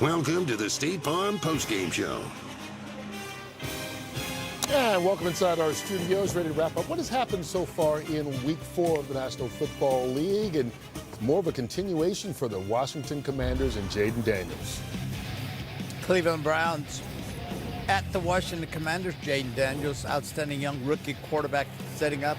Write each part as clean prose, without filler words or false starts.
Welcome to the State Farm Postgame Show. And welcome inside our studios, ready to wrap up what has happened so far in Week 4 of the National Football League, and it's more of a continuation for the Washington Commanders and Jaden Daniels. Cleveland Browns at the Washington Commanders. Jaden Daniels, outstanding young rookie quarterback, setting up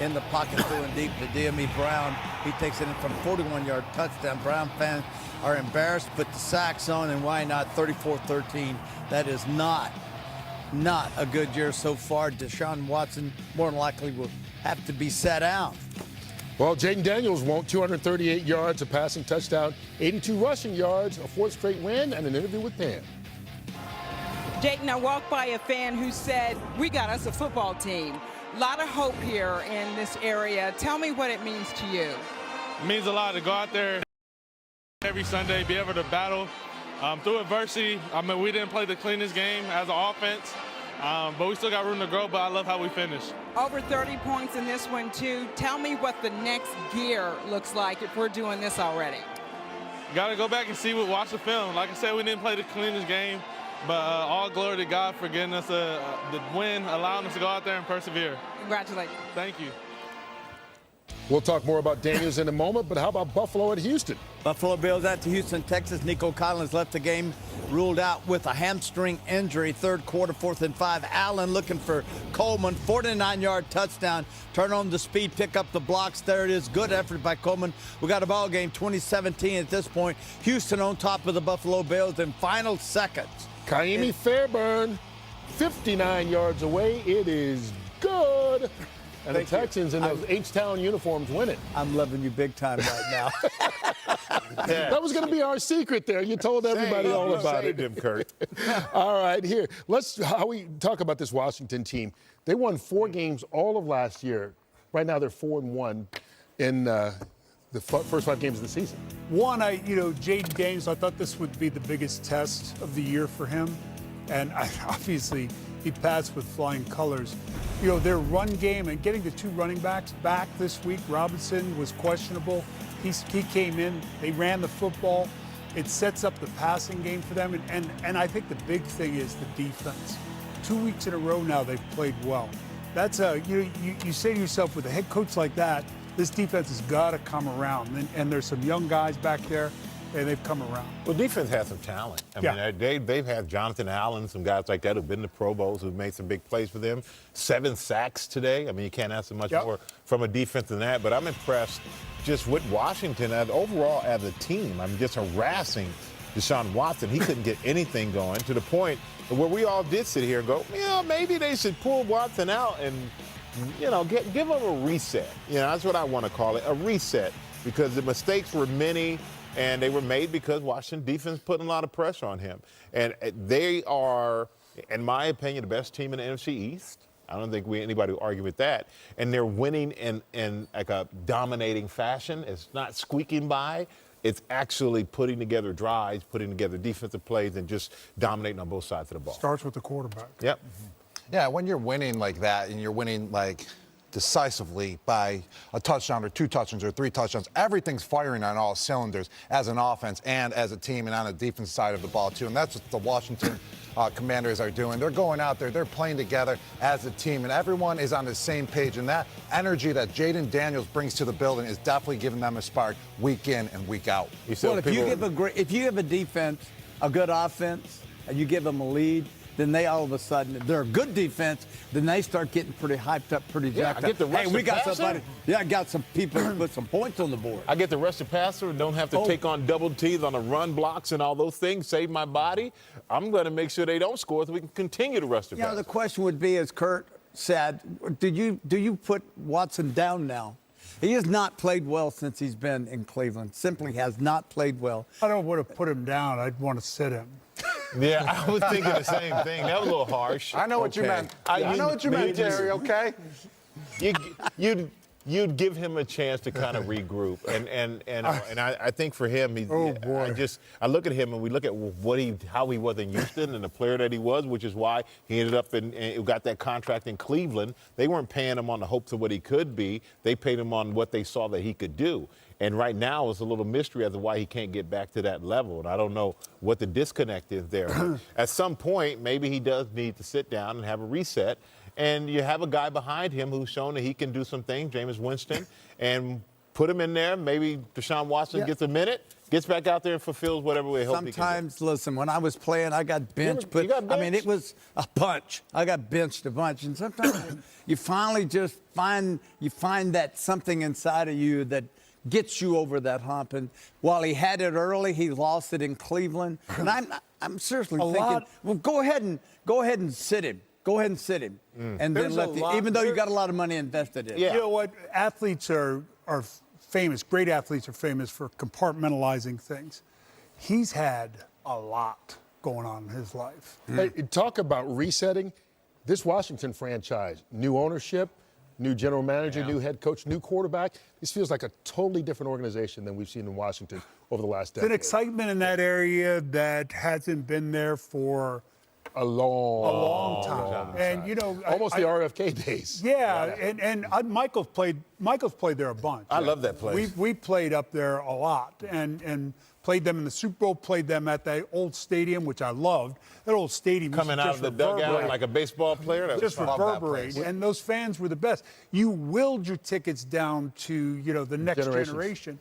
in the pocket, throwing deep to DME Brown. He takes it in from 41-yard touchdown. Brown fans are embarrassed, put the sacks on, and why not? 34-13. That is not a good year so far. Deshaun Watson more than likely will have to be sat out. Well, Jaden Daniels won't. 238 yards, a passing touchdown, 82 rushing yards, a fourth straight win, and an interview with Pam. Jaden, I walked by a fan who said, we got us a football team. A lot of hope here in this area. Tell me what it means to you. It means a lot to go out there every Sunday, be able to battle through adversity. I mean, we didn't play the cleanest game as an offense, but we still got room to grow, but I love how we finished. Over 30 points in this one, too. Tell me what the next gear looks like if we're doing this already. Got to go back and watch the film. Like I said, we didn't play the cleanest game, but all glory to God for getting us the win, allowing us to go out there and persevere. Congratulations. Thank you. We'll talk more about Daniels in a moment, but how about Buffalo at Houston? Buffalo Bills at to Houston, Texas. Nico Collins left the game, ruled out with a hamstring injury. Third quarter, 4th and 5. Allen looking for Coleman, 49-yard touchdown. Turn on the speed, pick up the blocks. There it is. Good effort by Coleman. We got a ball game, 2017 at this point. Houston on top of the Buffalo Bills in final seconds. Kaimi Fairburn, 59 yards away. It is good. And the Texans in those H-Town uniforms win it. I'm loving you big time right now. That was going to be our secret there. You told everybody all about it. Him, Kurt. All right, here. How we talk about this Washington team. They won 4 games all of last year. Right now they're 4-1 in the first 5 games of the season. Jaden Daniels, I thought this would be the biggest test of the year for him. And obviously, he passed with flying colors. Their run game and getting the 2 running backs back this week. Robinson was questionable. He came in. They ran the football. It sets up the passing game for them. And I think the big thing is the defense. 2 weeks in a row now they've played well. That's you say to yourself, with a head coach like that, this defense has got to come around. And there's some young guys back there. And they've come around. Well, defense has some talent. I mean, they've had Jonathan Allen, some guys like that who've been to Pro Bowls, who've made some big plays for them. 7 sacks today. I mean, you can't ask for much more from a defense than that. But I'm impressed just with Washington overall as a team. I'm just harassing Deshaun Watson. He couldn't get anything going, to the point where we all did sit here and go, maybe they should pull Watson out and, give him a reset. That's what I want to call it, a reset, because the mistakes were many. And they were made because Washington defense put a lot of pressure on him. And they are, in my opinion, the best team in the NFC East. I don't think anybody will argue with that. And they're winning in like a dominating fashion. It's not squeaking by. It's actually putting together drives, putting together defensive plays, and just dominating on both sides of the ball. Starts with the quarterback. Yep. Yeah, when you're winning like that, and you're winning like decisively by a touchdown or 2 touchdowns or 3 touchdowns, everything's firing on all cylinders as an offense and as a team and on the defense side of the ball too. And that's what the Washington Commanders are doing. They're going out there, they're playing together as a team, and everyone is on the same page. And that energy that Jaden Daniels brings to the building is definitely giving them a spark week in and week out. Well, if you give a defense a good offense and you give them a lead, then they all of a sudden, they're a good defense, then they start getting pretty hyped up, pretty jacked up. Hey, we got somebody. Yeah, I got some people who put some points on the board. I get the rushed passer, don't have to take on double T's on the run blocks and all those things, save my body. I'm going to make sure they don't score so we can continue to rush the passer. The question would be, as Kurt said, do you put Watson down now? He has not played well since he's been in Cleveland. Simply has not played well. I don't want to put him down. I'd want to sit him. Yeah, I was thinking the same thing. That was a little harsh. I know what you meant. I know what you meant, Terry, okay? You'd give him a chance to kind of regroup, and I think for him, I look at him and we look at how he was in Houston and the player that he was, which is why he ended up and got that contract in Cleveland. They weren't paying him on the hopes of what he could be. They paid him on what they saw that he could do. And right now, it's a little mystery as to why he can't get back to that level. And I don't know what the disconnect is there. At some point, maybe he does need to sit down and have a reset. And you have a guy behind him who's shown that he can do some things, Jameis Winston, and put him in there. Maybe Deshaun Watson gets a minute, gets back out there and fulfills whatever we hope he can. Sometimes, listen, when I was playing, I got benched. You got benched? I mean, it was a bunch. I got benched a bunch. And sometimes you finally just find that something inside of you that gets you over that hump. And while he had it early, he lost it in Cleveland. And I'm seriously thinking, well, go ahead and sit him. Go ahead and sit him. And then even though you got a lot of money invested in it. You know what? Athletes are famous, great athletes are famous for compartmentalizing things. He's had a lot going on in his life. Hey, talk about resetting. This Washington franchise, new ownership, new general manager, new head coach, new quarterback. This feels like a totally different organization than we've seen in Washington over the last decade. There's an excitement in that area that hasn't been there for a long time. And, you know, almost the RFK days. Yeah, and Michael's played there a bunch. I love that place. We played up there a lot and played them in the Super Bowl, played them at that old stadium, which I loved. That old stadium coming out of the dugout like a baseball player. That just reverberate. And those fans were the best. You willed your tickets down to, you know, the next generation.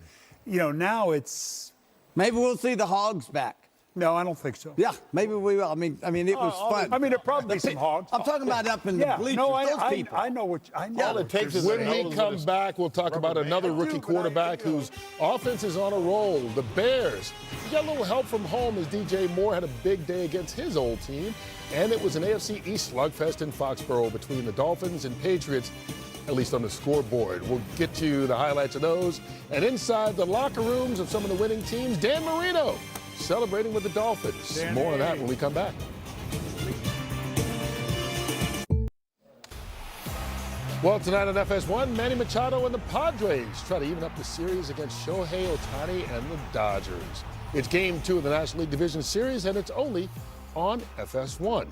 You know, now it's... Maybe we'll see the Hogs back. No, I don't think so. Yeah, maybe we will. I mean, it was fun. I mean, there'll probably be some hogs. I'm talking about up in the bleachers. No, I know what I know. All it takes is when we come back, we'll talk about another rookie quarterback whose offense is on a roll. The Bears. He got a little help from home as DJ Moore had a big day against his old team. And it was an AFC East slugfest in Foxborough between the Dolphins and Patriots, at least on the scoreboard. We'll get to the highlights of those. And inside the locker rooms of some of the winning teams, Dan Marino celebrating with the Dolphins. More on that when we come back. Well, tonight on FS1, Manny Machado and the Padres try to even up the series against Shohei Ohtani and the Dodgers. It's Game 2 of the National League Division Series, and it's only on FS1.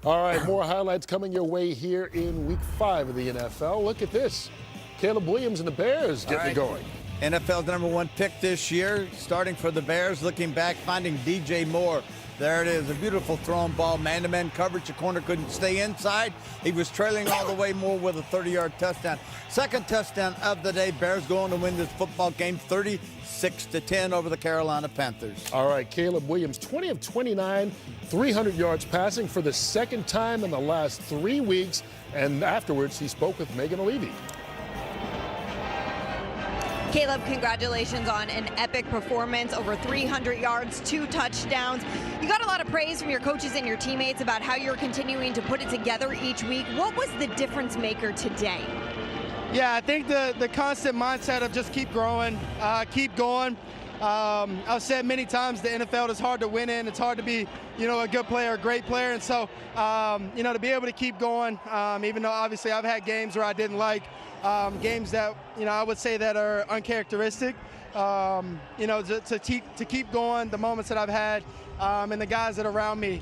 All right, more highlights coming your way here in Week 5 of the NFL. Look at this. Caleb Williams and the Bears getting it going. NFL's #1 pick this year, starting for the Bears, looking back, finding DJ Moore. There it is, a beautiful thrown ball, man-to-man coverage. The corner couldn't stay inside. He was trailing all the way, Moore with a 30-yard touchdown. Second touchdown of the day. Bears going to win this football game 36-10 over the Carolina Panthers. All right, Caleb Williams, 20 of 29, 300 yards passing for the second time in the last 3 weeks. And afterwards, he spoke with Megan O'Leary. Caleb, congratulations on an epic performance, over 300 yards, 2 touchdowns. You got a lot of praise from your coaches and your teammates about how you're continuing to put it together each week. What was the difference maker today? Yeah, I think the constant mindset of just keep growing, keep going. I've said many times the NFL is hard to win in. It's hard to be, you know, a good player, a great player. And so, you know, to be able to keep going, even though obviously I've had games where I didn't like, games that, you know, I would say that are uncharacteristic, you know, to keep going, the moments that I've had, and the guys that are around me,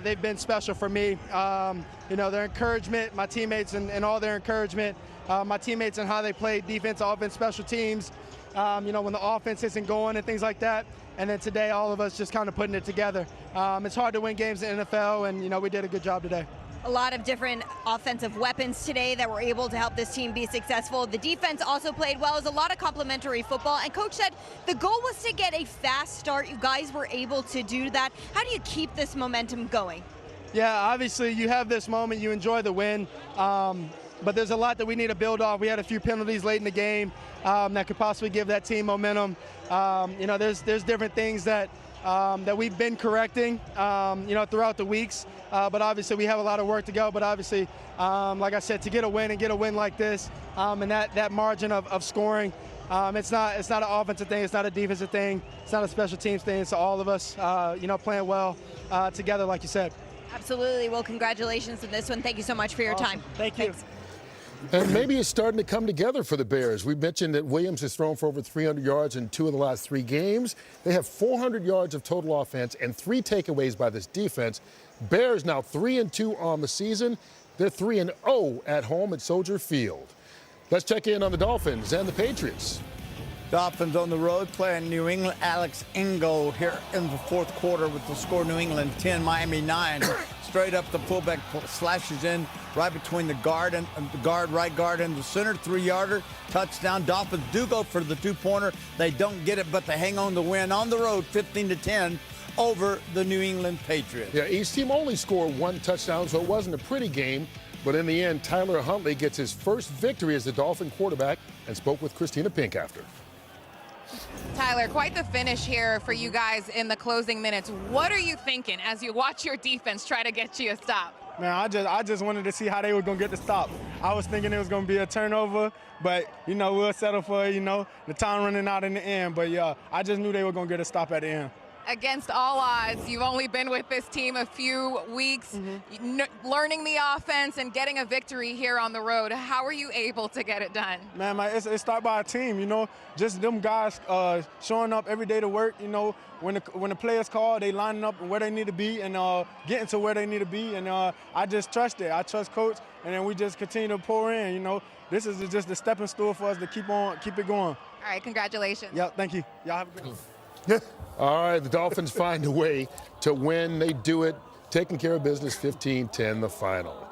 they've been special for me. You know, their encouragement, my teammates and all their encouragement, my teammates and how they play defense, offense, special teams, you know, when the offense isn't going and things like that. And then today, all of us just kind of putting it together. It's hard to win games in the NFL, and, you know, we did a good job today. A lot of different offensive weapons today that were able to help this team be successful. The defense also played well. It was a lot of complimentary football. And Coach said the goal was to get a fast start. You guys were able to do that. How do you keep this momentum going? Yeah, obviously you have this moment. You enjoy the win. But there's a lot that we need to build off. We had a few penalties late in the game that could possibly give that team momentum. You know, there's different things that we've been correcting, you know, throughout the weeks. But obviously we have a lot of work to go. But obviously, like I said, to get a win like this, and that margin of scoring, it's not an offensive thing, it's not a defensive thing, it's not a special teams thing. It's all of us, you know, playing well together, like you said. Absolutely. Well, congratulations on this one. Thank you so much for your time. Thank you. Thanks. And maybe it's starting to come together for the Bears. We mentioned that Williams has thrown for over 300 yards in 2 of the last 3 games. They have 400 yards of total offense and 3 takeaways by this defense. Bears now 3-2 on the season. They're 3-0 at home at Soldier Field. Let's check in on the Dolphins and the Patriots. Dolphins on the road playing New England. Alex Ingo here in the fourth quarter with the score New England 10, Miami 9. Straight up the fullback slashes in right between the guard and right guard and the center, 3-yarder, touchdown. Dolphins do go for the 2-pointer. They don't get it, but they hang on to win on the road 15-10 over the New England Patriots. Yeah, each team only scored 1 touchdown, so it wasn't a pretty game. But in the end, Tyler Huntley gets his first victory as the Dolphin quarterback and spoke with Christina Pink after. Tyler, quite the finish here for you guys in the closing minutes. What are you thinking as you watch your defense try to get you a stop? Man, I just wanted to see how they were going to get the stop. I was thinking it was going to be a turnover, but, we'll settle for, the time running out in the end. But, yeah, I just knew they were going to get a stop at the end. Against all odds, you've only been with this team a few weeks, learning the offense and getting a victory here on the road. How are you able to get it done? Man, it starts by a team, just them guys showing up every day to work. When the players call, they lining up where they need to be and getting to where they need to be. And I just trust it. I trust Coach, and then we just continue to pour in. This is just a stepping stool for us to keep it going. All right, congratulations. Yeah, thank you. Y'all have a good one. All right, the Dolphins find a way to win. They do it, taking care of business, 15-10 the final.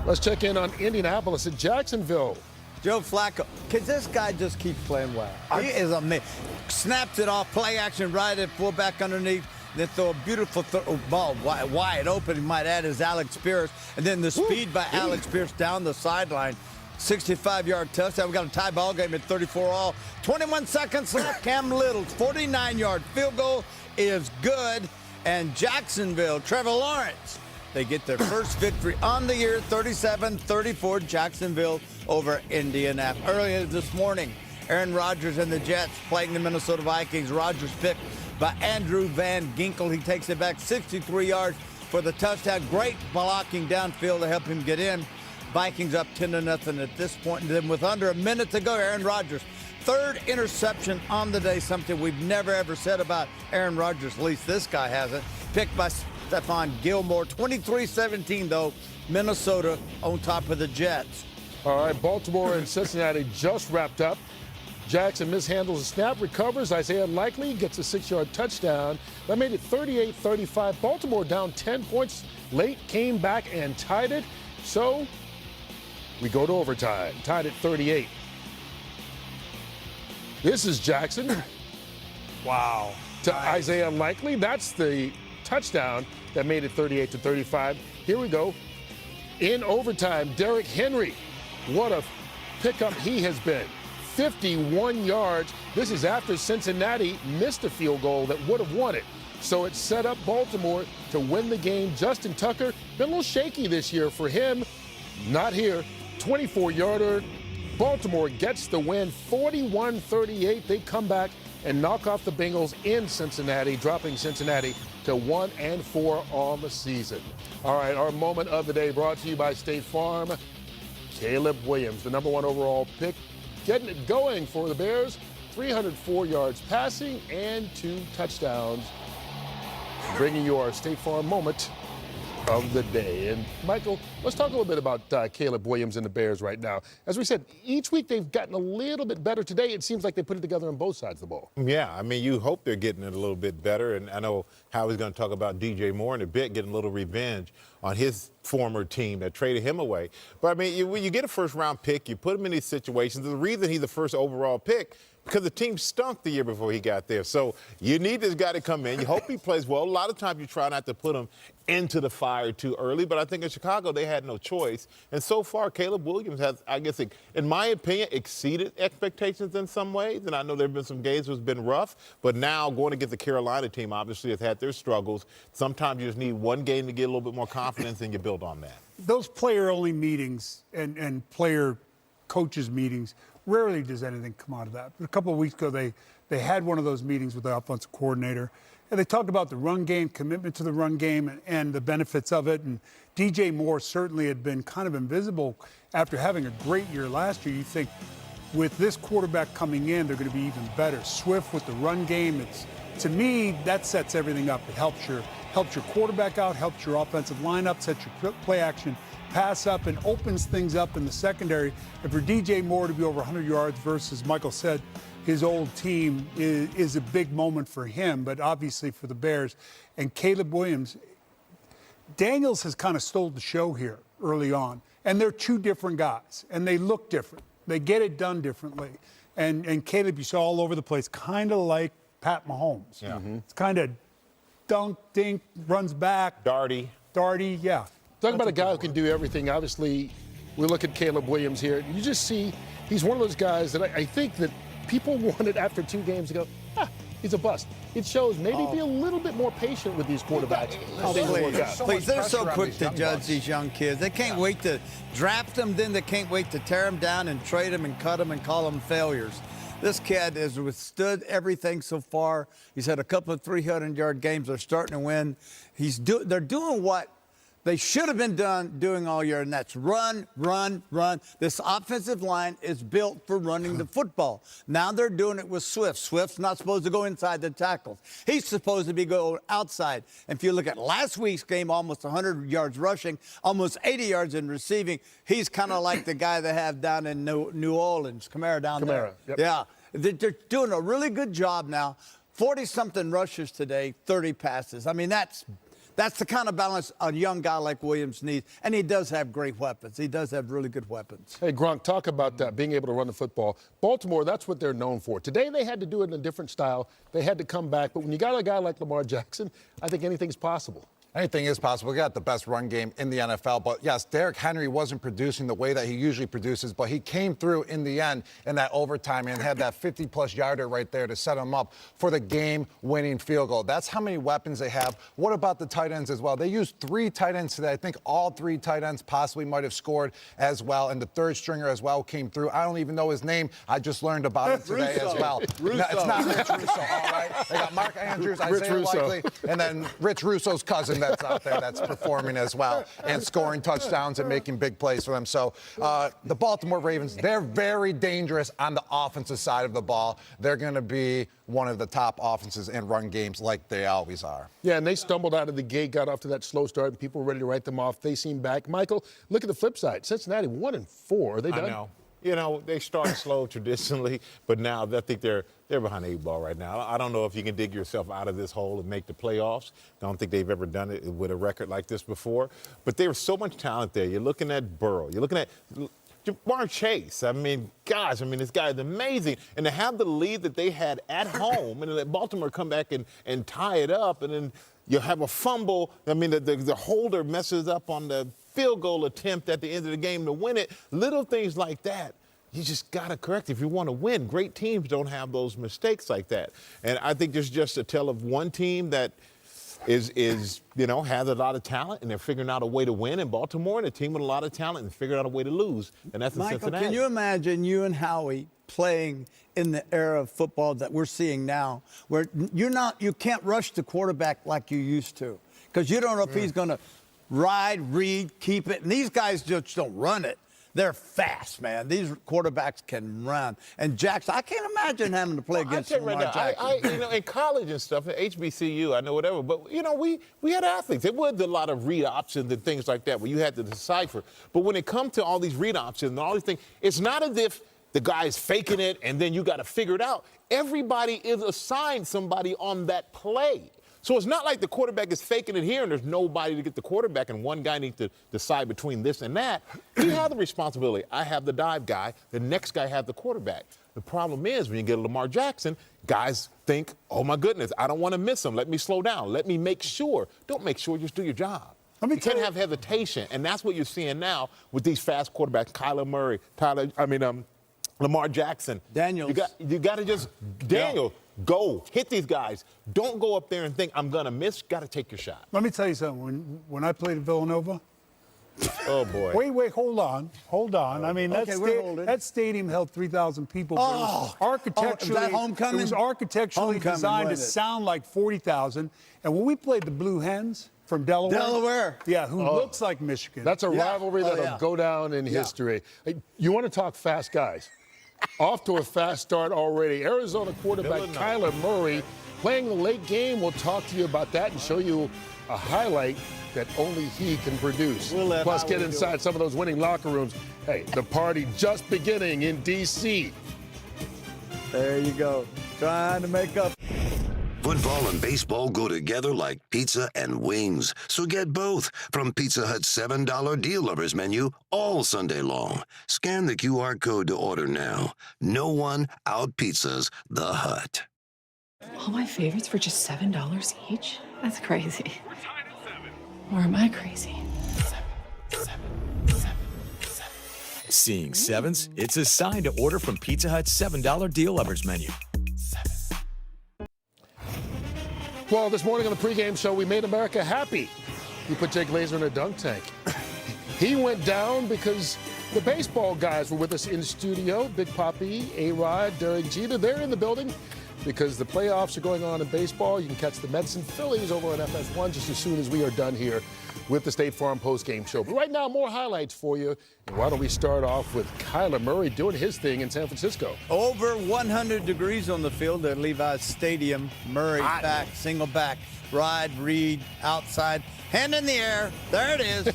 Let's check in on Indianapolis at Jacksonville. Joe Flacco, can this guy just keep playing well? He is amazing. Snaps it off, play action right at fullback underneath, then throw a beautiful ball wide open, you might add, is Alex Pierce. And then the speed by Alex Pierce down the sideline. 65-yard touchdown. We got a tie ball game at 34 all. 21 seconds left. Cam Little's 49-yard field goal is good. And Jacksonville, Trevor Lawrence, they get their first victory on the year, 37-34, Jacksonville over Indianapolis. Earlier this morning, Aaron Rodgers and the Jets playing the Minnesota Vikings. Rodgers picked by Andrew Van Ginkel. He takes it back 63 yards for the touchdown. Great blocking downfield to help him get in. Vikings up 10-0 at this point. And then with under a minute to go, Aaron Rodgers, third interception on the day, something we've never, ever said about Aaron Rodgers, at least this guy hasn't. Picked by Stephon Gilmore. 23-17, though, Minnesota on top of the Jets. All right, Baltimore and Cincinnati just wrapped up. Jackson mishandles the snap, recovers. Isaiah Likely gets a 6-yard touchdown. That made it 38-35. Baltimore down 10 points late, came back and tied it. So we go to overtime, tied at 38. This is Jackson. Wow. To Isaiah Likely. That's the touchdown that made it 38-35. Here we go. In overtime, Derrick Henry. What a pickup he has been. 51 yards. This is after Cincinnati missed a field goal that would have won it. So it set up Baltimore to win the game. Justin Tucker, been a little shaky this year for him. Not here. 24-yarder. Baltimore gets the win, 41-38. They come back and knock off the Bengals in Cincinnati, dropping Cincinnati to 1-4 on the season. All right, our moment of the day brought to you by State Farm. Caleb Williams, the #1 overall pick, getting it going for the Bears. 304 yards passing and 2 touchdowns. Bringing you our State Farm moment of the day. And Michael, let's talk a little bit about Caleb Williams and the Bears right now. As we said, each week they've gotten a little bit better. Today it seems like they put it together on both sides of the ball. Yeah, I mean, you hope they're getting it a little bit better. And I know Howie's going to talk about DJ Moore in a bit, getting a little revenge on his former team that traded him away. But I mean, when you get a first-round pick, you put him in these situations. The reason he's the first overall pick, because the team stunk the year before he got there. So you need this guy to come in. You hope he plays well. A lot of times you try not to put him into the fire too early, but I think in Chicago they had no choice. And so far, Caleb Williams has, I guess, in my opinion, exceeded expectations in some ways. And I know there have been some games where it's been rough, but now going against the Carolina team obviously has had their struggles. Sometimes you just need one game to get a little bit more confidence and you build on that. Those player-only meetings and player coaches meetings, rarely does anything come out of that. But a couple of weeks ago, they had one of those meetings with the offensive coordinator, and they talked about the run game, commitment to the run game, and the benefits of it. And DJ Moore certainly had been kind of invisible after having a great year last year. You think with this quarterback coming in, they're going to be even better. Swift with the run game, to me, that sets everything up. It helps your quarterback out, helps your offensive lineup, sets your play action pass up, and opens things up in the secondary. And for DJ Moore to be over 100 yards versus, Michael said, his old team is a big moment for him, but obviously for the Bears. And Caleb Williams, Daniels has kind of stole the show here early on. And they're two different guys, and they look different. They get it done differently. And Caleb, you saw all over the place, kind of like Pat Mahomes. Yeah. It's kind of dunk, dink, runs back. Darty, yeah. Talk about a guy who can do everything. Obviously, we look at Caleb Williams here. You just see he's one of those guys that I think that people wanted after 2 games to go, he's a bust. It shows maybe be a little bit more patient with these quarterbacks. Please, they're so quick to judge these young kids. They can't wait to draft them, then they can't wait to tear them down and trade them and cut them and call them failures. This kid has withstood everything so far. He's had a couple of 300-yard games. They're starting to win. They're doing what they should have been doing all year, and that's run, run, run. This offensive line is built for running the football. Now they're doing it with Swift. Swift's not supposed to go inside the tackles. He's supposed to be going outside. And if you look at last week's game, almost 100 yards rushing, almost 80 yards in receiving. He's kind of like the guy they have down in New Orleans, Kamara down there. Yep. Yeah, they're doing a really good job now. 40-something rushes today, 30 passes. I mean, that's the kind of balance a young guy like Williams needs. And he does have great weapons. He does have really good weapons. Hey, Gronk, talk about that, being able to run the football. Baltimore, that's what they're known for. Today they had to do it in a different style. They had to come back. But when you got a guy like Lamar Jackson, I think anything's possible. Anything is possible. We got the best run game in the NFL. But, yes, Derrick Henry wasn't producing the way that he usually produces, but he came through in the end in that overtime and had that 50-plus yarder right there to set him up for the game-winning field goal. That's how many weapons they have. What about the tight ends as well? They used 3 tight ends today. I think all 3 tight ends possibly might have scored as well, and the third stringer as well came through. I don't even know his name. I just learned about it today as well. No, it's not Rich Russo, all right? They got Mark Andrews, Isaiah Likely, and then Rich Russo's cousin that's out there that's performing as well and scoring touchdowns and making big plays for them. So the Baltimore Ravens, they're very dangerous on the offensive side of the ball. They're going to be one of the top offenses in run games like they always are. Yeah, and they stumbled out of the gate, got off to that slow start, and people were ready to write them off. They seem back. Michael, look at the flip side. Cincinnati, 1-4. Are they done? I know. You know, they start slow traditionally, but now I think they're behind the 8 ball right now. I don't know if you can dig yourself out of this hole and make the playoffs. I don't think they've ever done it with a record like this before. But there's so much talent there. You're looking at Burrow. You're looking at Jamar Chase. I mean, gosh, this guy is amazing. And to have the lead that they had at home and let Baltimore come back and tie it up, and then you have a fumble. The holder messes up on the field goal attempt at the end of the game to win it. Little things like that, you just got to correct if you want to win. Great teams don't have those mistakes like that. And I think there's just a tale of one team that has a lot of talent, and they're figuring out a way to win in Baltimore, and a team with a lot of talent and figuring out a way to lose, and that's in Cincinnati. Michael, can you imagine you and Howie playing in the era of football that we're seeing now, where you can't rush the quarterback like you used to, because you don't know if he's going to read, keep it. And these guys just don't run it. They're fast, man. These quarterbacks can run. And Jackson, I can't imagine having to play against Lamar Jackson. In college and stuff, at HBCU, I know whatever, but, we had athletes. There was a lot of read options and things like that where you had to decipher. But when it comes to all these read options and all these things, it's not as if the guy is faking it and then you got to figure it out. Everybody is assigned somebody on that play. So it's not like the quarterback is faking it here and there's nobody to get the quarterback and one guy needs to decide between this and that. You have the responsibility. I have the dive guy. The next guy has the quarterback. The problem is when you get Lamar Jackson, guys think, oh, my goodness, I don't want to miss him. Let me slow down. Let me make sure. Don't make sure, just do your job. You can't have hesitation, and that's what you're seeing now with these fast quarterbacks, Kyler Murray, Lamar Jackson. Daniels. You got to just, Daniel. Yeah. Go. Hit these guys. Don't go up there and think, I'm going to miss. Got to take your shot. Let me tell you something. When I played at Villanova. Oh, boy. Wait, hold on. That stadium held 3,000 people. Architecturally, that homecoming? It was architecturally designed to sound like 40,000. And when we played the Blue Hens from Delaware. Yeah, who looks like Michigan. That's a rivalry that'll go down in history. Hey, you want to talk fast guys? Off to a fast start already. Arizona quarterback Kyler Murray playing the late game. We'll talk to you about that and show you a highlight that only he can produce. Plus, get inside some of those winning locker rooms. Hey, the party just beginning in D.C. There you go. Trying to make up. Football and baseball go together like pizza and wings. So get both from Pizza Hut's $7 Deal Lovers menu all Sunday long. Scan the QR code to order now. No one out-pizzas the Hut. All my favorites for just $7 each? That's crazy. Or am I crazy? Seeing sevens? It's a sign to order from Pizza Hut's $7 Deal Lovers menu. Well, this morning on the pregame show, we made America happy. We put Jake Laser in a dunk tank. He went down because the baseball guys were with us in studio. Big Papi, A-Rod, Derek Jeter, they're in the building because the playoffs are going on in baseball. You can catch the Mets and Phillies over on FS1 just as soon as we are done here with the State Farm postgame show. But right now, more highlights for you. And why don't we start off with Kyler Murray doing his thing in San Francisco. Over 100 degrees on the field at Levi's Stadium. Murray back, single back, ride, read, outside, hand in the air. There it is.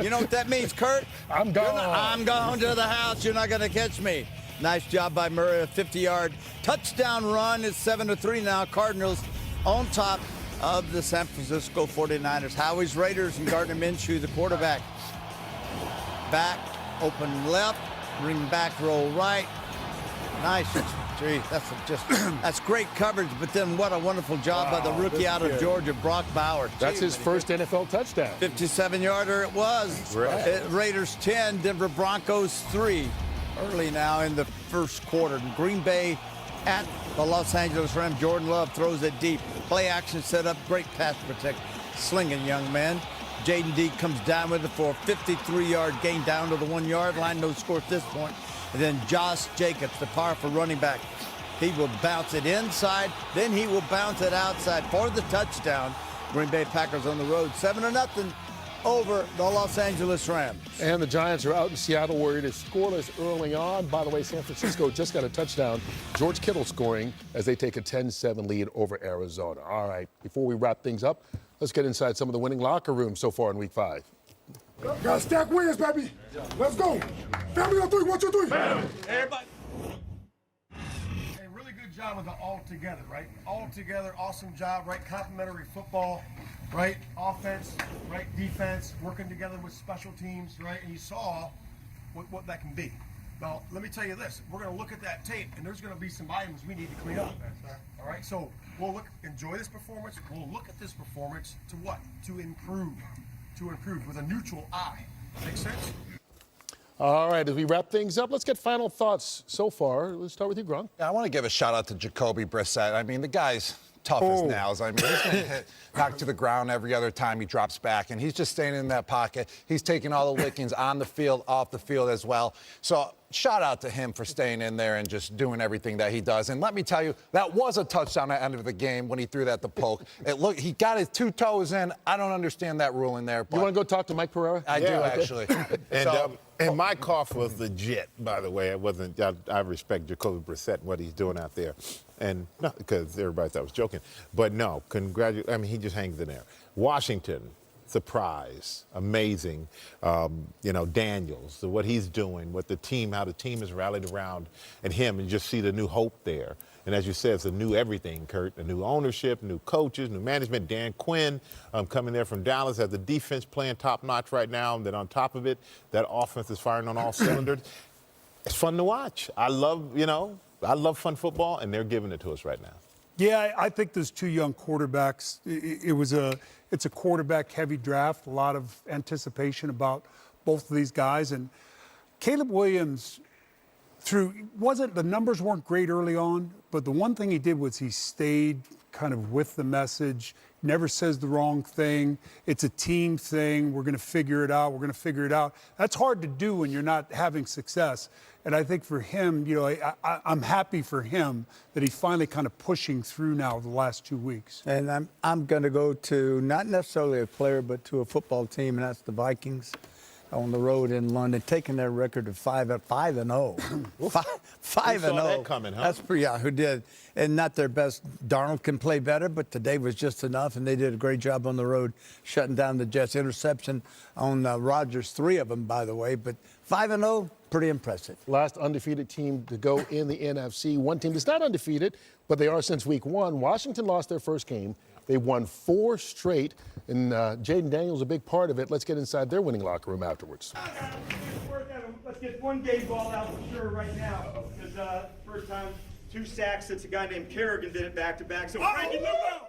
You know what that means, Kurt? I'm gone. I'm going to the house. You're not going to catch me. Nice job by Murray, a 50-yard touchdown run. It's 7-3 now. Cardinals on top of the San Francisco 49ers. Howie's Raiders and Gardner Minshew, the quarterback. Back, open left, ring back, roll right. Nice. Gee, that's great coverage, but then what a wonderful job by the rookie out of Georgia, Brock Bowers. That's his first NFL touchdown. 57-yarder it was. Raiders 10, Denver Broncos 3. Early now in the first quarter. Green Bay at the Los Angeles Rams. Jordan Love throws it deep. Play action set up. Great pass protect. Slinging young man. Jaden D comes down with it for a 53-yard gain down to the 1-yard line. No score at this point. And then Josh Jacobs, the powerful running back. He will bounce it inside. Then he will bounce it outside for the touchdown. Green Bay Packers on the road. 7-0 over the Los Angeles Rams. And the Giants are out in Seattle where it is scoreless early on. By the way, San Francisco just got a touchdown. George Kittle scoring as they take a 10-7 lead over Arizona. All right, before we wrap things up, let's get inside some of the winning locker rooms so far in Week 5. Gotta stack wins, baby. Let's go. Family on 3, 1, 2, 3. Everybody. Hey, really good job with the all together, right? All together, awesome job, right? Complementary football, right? Offense, right? Defense, working together with special teams, right? And you saw what that can be. Now, let me tell you this. We're going to look at that tape, and there's going to be some items we need to clean up. All right? So we'll enjoy this performance. We'll look at this performance to what? To improve. To improve with a neutral eye. Make sense? All right, as we wrap things up, let's get final thoughts so far. Let's start with you, Gronk. Yeah, I want to give a shout out to Jacoby Brissett. I mean, the guy's tough as nails. I mean, he's going to hit knocked to the ground every other time he drops back, and he's just staying in that pocket. He's taking all the lickings on the field, off the field as well. So shout out to him for staying in there and just doing everything that he does. And let me tell you, that was a touchdown at the end of the game when he threw that to Polk. He got his 2 toes in. I don't understand that ruling there. But you want to go talk to Mike Pereira? I do, actually. And my cough was legit, by the way. It wasn't. I respect Jacoby Brissett and what he's doing out there, and not because everybody thought I was joking, but no, I mean, he just hangs in there. Washington, surprise, amazing. Daniels, what he's doing, how the team has rallied around, and him, and just see the new hope there. And as you said, it's a new everything, Kurt. A new ownership, new coaches, new management. Dan Quinn coming there from Dallas has the defense playing top-notch right now. And then on top of it, that offense is firing on all cylinders. It's fun to watch. I love fun football, and they're giving it to us right now. Yeah, I think those 2 young quarterbacks, it's a quarterback-heavy draft, a lot of anticipation about both of these guys. And Caleb Williams, the numbers weren't great early on, but the one thing he did was he stayed kind of with the message, never says the wrong thing. It's a team thing. We're going to figure it out. That's hard to do when you're not having success. And I think for him, I'm happy for him that he's finally kind of pushing through now the last 2 weeks. And I'm going to go to not necessarily a player, but to a football team, and that's the Vikings. On the road in London, taking their record to 5-0. 5-0. Who saw that coming, huh? That's pretty, who did. And not their best. Darnold can play better, but today was just enough, and they did a great job on the road, shutting down the Jets. Interception on Rodgers, 3 of them, by the way. But 5-0, Pretty impressive. Last undefeated team to go in the NFC. One team that's not undefeated, but they are since week 1. Washington lost their first game. They won 4 straight, and Jaden Daniels a big part of it. Let's get inside their winning locker room afterwards. Let's get one game ball out for sure right now, because first time 2 sacks since a guy named Kerrigan did it back-to-back. So Frankie, move out!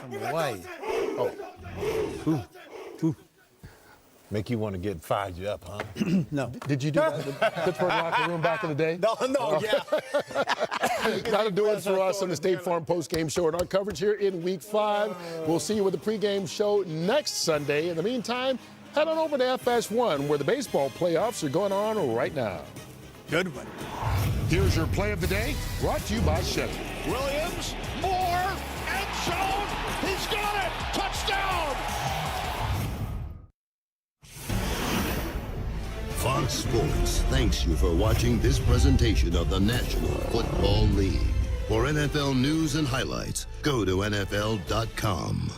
From away. Oh. Ooh. Make you want to get fired you up, huh? No. Did you do that in the Pittsburgh locker room back in the day? No, yeah. That'll do it for us on the State Farm Postgame Show and our coverage here in Week 5. We'll see you with the pregame show next Sunday. In the meantime, head on over to FS1, where the baseball playoffs are going on right now. Good one. Here's your play of the day, brought to you by Chevy. Williams, Moore, end zone. He's got it. Touchdown. Fox Sports thanks you for watching this presentation of the National Football League. For NFL news and highlights, go to NFL.com.